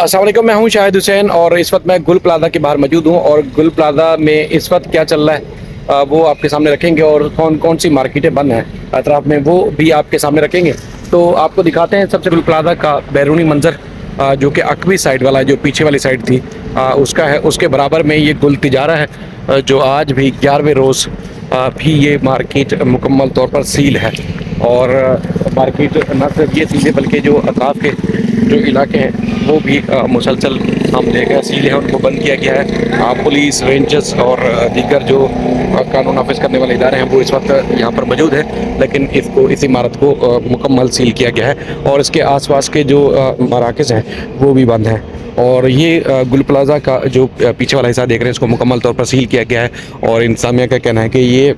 अस्सलाम वालेकुम, मैं हूं शाहिद हुसैन और इस वक्त मैं गुल प्लाजा के बाहर मौजूद हूं और गुल प्लाजा में इस वक्त क्या चल रहा है वो आपके सामने रखेंगे और कौन कौन सी मार्केटें बंद हैं अतराफ में वो भी आपके सामने रखेंगे। तो आपको दिखाते हैं सबसे गुल प्लाजा का बैरूनी मंजर जो कि अकवी साइड वाला जो पीछे वाली साइड थी उसका है। उसके बराबर में ये गुल तिजारा है जो आज भी 11वें रोज़ भी ये मार्केट मुकम्मल तौर पर सील है। और मार्केट न सिर्फ ये सील है बल्कि जो अतराफ के जो इलाके हैं वो भी मुसलसल हम देख रहे हैं सील है, उनको बंद किया गया है। पुलिस, रेंजर्स और दीगर जो कानून नाफिज करने वाले इदारे हैं वो इस वक्त यहाँ पर मौजूद है, लेकिन इस इमारत को मुकम्मल सील किया गया है और इसके आसपास के जो मराकज़ हैं वो भी बंद हैं। और ये गुल प्लाजा का जो पीछे वाला हिस्सा देख रहे हैं इसको मुकम्मल तौर पर सील किया गया है और इंतज़ामिया का कहना है कि ये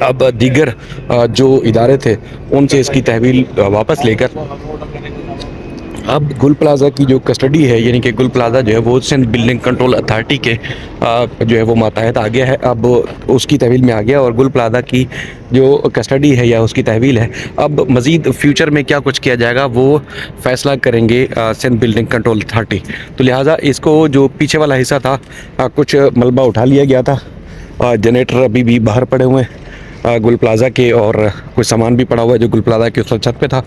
अब दीगर जो इदारे थे उनसे इसकी तहवील वापस लेकर अब गुल प्लाजा की जो कस्टडी है, यानी कि गुल प्लाजा जो है वो सिंध बिल्डिंग कंट्रोल अथॉरिटी के जो है वो मातहत आ गया है, अब उसकी तहवील में आ गया और गुल प्लाजा की जो कस्टडी है या उसकी तहवील है अब मज़ीद फ्यूचर में क्या कुछ किया जाएगा वो फ़ैसला करेंगे सिंध बिल्डिंग कंट्रोल अथॉरिटी। तो लिहाजा इसको जो पीछे वाला हिस्सा था कुछ मलबा उठा लिया गया था, जनरेटर अभी भी बाहर पड़े हुए हैं गुल प्लाजा के और कुछ सामान भी पड़ा हुआ है जो गुल प्लाजा के उस छत पे था।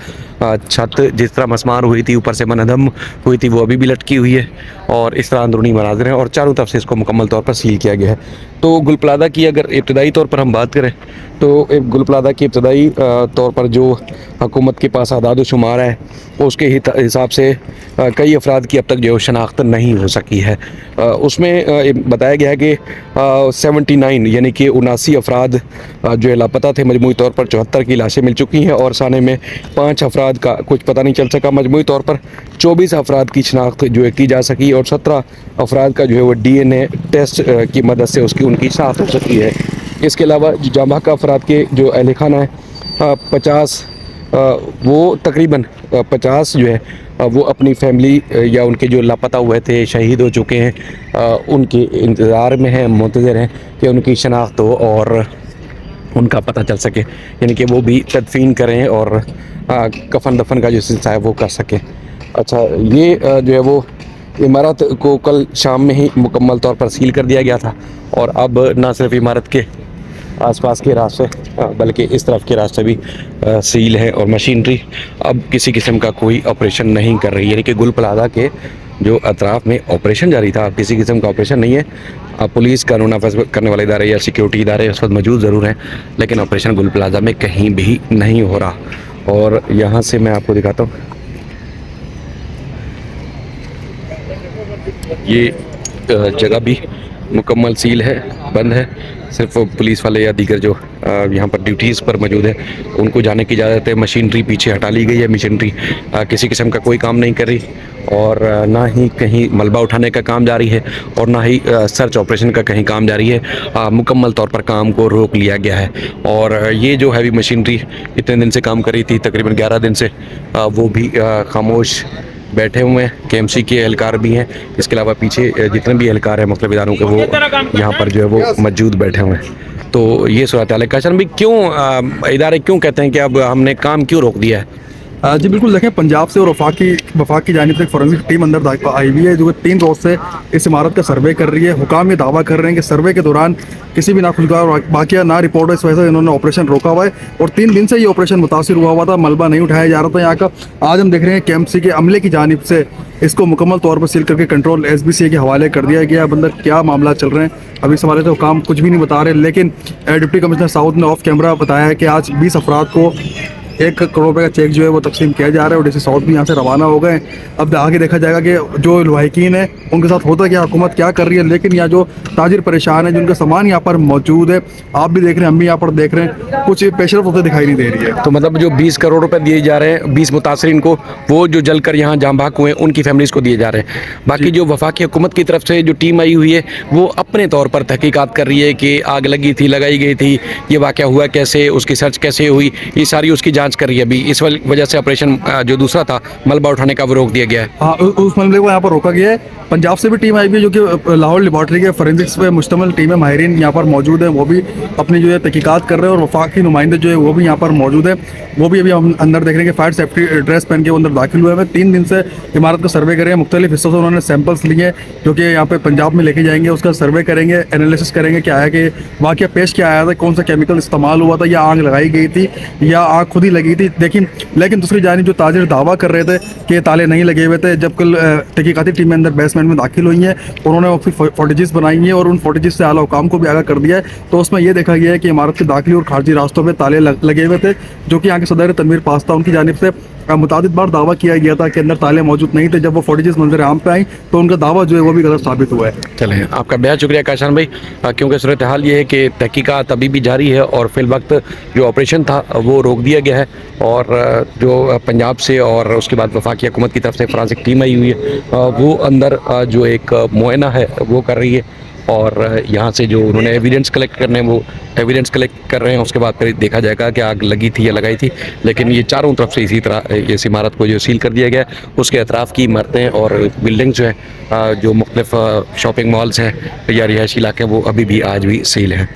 छत जिस तरह मसमार हुई थी, ऊपर से मनहदम हुई थी, वो अभी भी लटकी हुई है और इस तरह अंदरूनी मनाज़िर हैं और चारों तरफ से इसको मुकम्मल तौर पर सील किया गया है। तो गुल प्लाजा की अगर इब्तदाई तौर पर हम बात करें तो गुल प्लाजा की इब्तदाई तौर पर जो हुकूमत के पास आदाद शुमार है उसके हिसाब से कई अफराद की अब तक जो शनाख्त नहीं हो सकी है। उसमें बताया गया है कि 79 यानी कि 79 अफराद जो है लापता थे। मजमूई तौर पर 74 की लाशें मिल चुकी हैं और साने में 5 अफराद का कुछ पता नहीं चल सका। मजमूई तौर पर 24 अफराद की शनाख्त जो है की जा सकी और 17 अफराद का जो है वो DNA टेस्ट की मदद से उनकी शनाख्त हो सकी है। इसके अलावा जाँ बहक अफराद के जो अहल खाना है 50 वो तकरीबन 50 जो है वो अपनी फैमिली या उनके जो लापता हुए थे, शहीद हो चुके हैं, उनके इंतज़ार में हैं, मुंतज़िर हैं कि उनकी शनाख्त हो और उनका पता चल सके, यानी कि वो भी तदफीन करें और कफन दफन का जो सिलसिला है वो कर सकें। अच्छा, ये जो है वो इमारत को कल शाम में ही मुकम्मल तौर पर सील कर दिया गया था और अब ना सिर्फ इमारत के आसपास के रास्ते बल्कि इस तरफ के रास्ते भी सील है और मशीनरी अब किसी किस्म का कोई ऑपरेशन नहीं कर रही, यानी कि गुल प्लाजा के जो अतराफ़ में ऑपरेशन जारी था अब किसी किस्म का ऑपरेशन नहीं है। अब पुलिस, कानून नाफिज करने वाले इदारे या सिक्योरिटी इदारे उस वक्त मौजूद ज़रूर हैं, लेकिन ऑपरेशन गुल प्लाजा में कहीं भी नहीं हो रहा। और यहाँ से मैं आपको दिखाता हूँ, ये जगह भी मुकम्मल सील है, बंद है। सिर्फ पुलिस वाले या दीगर जो यहाँ पर ड्यूटीज़ पर मौजूद है उनको जाने की इजाज़त है। मशीनरी पीछे हटा ली गई है, मशीनरी किसी किस्म का कोई काम नहीं कर रही और ना ही कहीं मलबा उठाने का काम जारी है और ना ही सर्च ऑपरेशन का कहीं काम जारी है। मुकम्मल तौर पर काम को रोक लिया गया है और ये जो हैवी मशीनरी इतने दिन से काम कर रही थी, तकरीबन 11 दिन से, वो भी खामोश बैठे हुए हैं। KMC के एहलकार भी हैं, इसके अलावा पीछे जितने भी एहलकार हैं मुख्तलिफ इदारों के वो यहाँ पर जो है वो मौजूद बैठे हुए हैं। तो ये सूरत हाल है। काशन भी क्यों इदारे क्यों कहते हैं कि अब हमने काम क्यों रोक दिया है? जी बिल्कुल, देखें, पंजाब से और वफाक की जानिब से एक फॉरेंसिक टीम अंदर आई हुई है जो 3 रोज़ से इस इमारत का सर्वे कर रही है। हुकाम ये दावा कर रहे हैं कि सर्वे के दौरान किसी भी नाखुशगवार वाक़या ना रिपोर्ट हो, इस वजह से इन्होंने ऑपरेशन रोका हुआ है और 3 दिन से ये ऑपरेशन मुतासिर हुआ था, मलबा नहीं उठाया जा रहा था यहाँ का। आज हम देख रहे हैं KMC के अमले की जानिब से इसको मुकम्मल तौर पर सील करके कंट्रोल SBCA के हवाले कर दिया गया। अब अंदर क्या मामला चल रहे हैं अभी इस हवाले से हुकाम कुछ भी नहीं बता रहे, लेकिन डिप्टी कमिश्नर साउथ ने ऑफ कैमरा बताया है कि आज 20 अफराद को 1 करोड़ रुपये का चेक जो है वो तकसीम किया जा रहा है और DC साउथ भी यहाँ से रवाना हो गए। अब आगे देखा जाएगा कि जो लवाहिकीन है उनके साथ होता क्या, हुकूमत क्या कर रही है, लेकिन यहाँ जो ताजिर परेशान है, जिनका सामान यहाँ पर मौजूद है, आप भी देख रहे हैं, हम भी यहाँ पर देख रहे हैं, कुछ पेशरफ होते दिखाई नहीं दे रही है। तो मतलब जो 20 करोड़ रुपए दिए जा रहे हैं 20 मुतासरीन को, वो जो जल कर यहाँ जाँ बहक हुए उनकी फैमिलीज़ को दिए जा रहे हैं। बाकी जो वफाकी हुकूमत की तरफ से जो टीम आई हुई है वो अपने तौर पर तहकीकात कर रही है कि आग लगी थी, लगाई गई थी, ये वाक़या हुआ कैसे, उसकी सर्च कैसे हुई, ये सारी उसकी जाँच जांच कर रही है अभी, इस वजह से ऑपरेशन जो दूसरा था मलबा उठाने का वो रोक दिया गया है। हाँ, उस मामले को यहाँ पर रोका गया है। पंजाब से भी टीम आई हुई है जो कि लाहौर लेबॉर्ट्री के फोरेंसिक्स पे मुश्तमिल टीम है, माहिरीन यहाँ पर मौजूद है, वो भी अपनी जो है तहकीकात कर रहे हैं और वफाकी नुमाइंदे जो है वो भी यहाँ पर मौजूद है। वो भी अभी हम अंदर देख रहे हैं कि फायर सेफ्टी ड्रेस पहन के वो अंदर दाखिल हुए हैं। 3 दिन से इमारत का सर्वे कर रहे हैं, मुख्तलिफ हिस्सों से उन्होंने सैंपल्स लिए हैं जो कि यहाँ पे पंजाब में लेके जाएंगे, उसका सर्वे करेंगे, एनालिसिस करेंगे क्या है कि वाकया पेश क्या आया था, कौन सा केमिकल इस्तेमाल हुआ था, या आग लगाई गई थी या आग खुद ही लगी थी। लेकिन दूसरी जानिब जो ताजिर दावा कर रहे थे कि ताले नहीं लगे हुए थे, जब कल तहकीकाती टीम अंदर बेसमेंट में दाखिल हुई हैं, उन्होंने अपनी फुटेजेस बनाई हैं और उन फुटेजेस से आला हुकाम को भी आगाह कर दिया है। तो उसमें यह देखा गया है कि इमारत के दाखिली और खारजी रास्तों पर ताले लगे हुए थे, जो कि यहाँ के सदर तनवीर पास्ता उनकी जानिब से मुतादिद बार दावा किया गया था कि अंदर ताले मौजूद नहीं थे। जब वो फुटेजेस मंजर आम पे आई तो उनका दावा जो है वो भी गलत साबित हुआ है। चलें, आपका बेहद शुक्रिया काशान भाई, क्योंकि सूरत हाल ये है कि तहकीकात अभी भी जारी है और फिल वक्त जो ऑपरेशन था वो रोक दिया गया है, और जो पंजाब से और उसके बाद वफाकी हुकूमत की तरफ से फॉरेंसिक टीम आई हुई है वो अंदर जो एक मुआयना है वो कर रही है, और यहाँ से जो उन्होंने एविडेंस कलेक्ट करने हैं वो एविडेंस कलेक्ट कर रहे हैं। उसके बाद फिर देखा जाएगा कि आग लगी थी या लगाई थी। लेकिन ये चारों तरफ से इसी तरह इस इमारत को जो सील कर दिया गया है, उसके अतराफ़ की इमारतें और बिल्डिंग जो है जो मुख्तलिफ शॉपिंग मॉल्स हैं या रिहायशी इलाके हैं वो अभी भी आज भी सील हैं।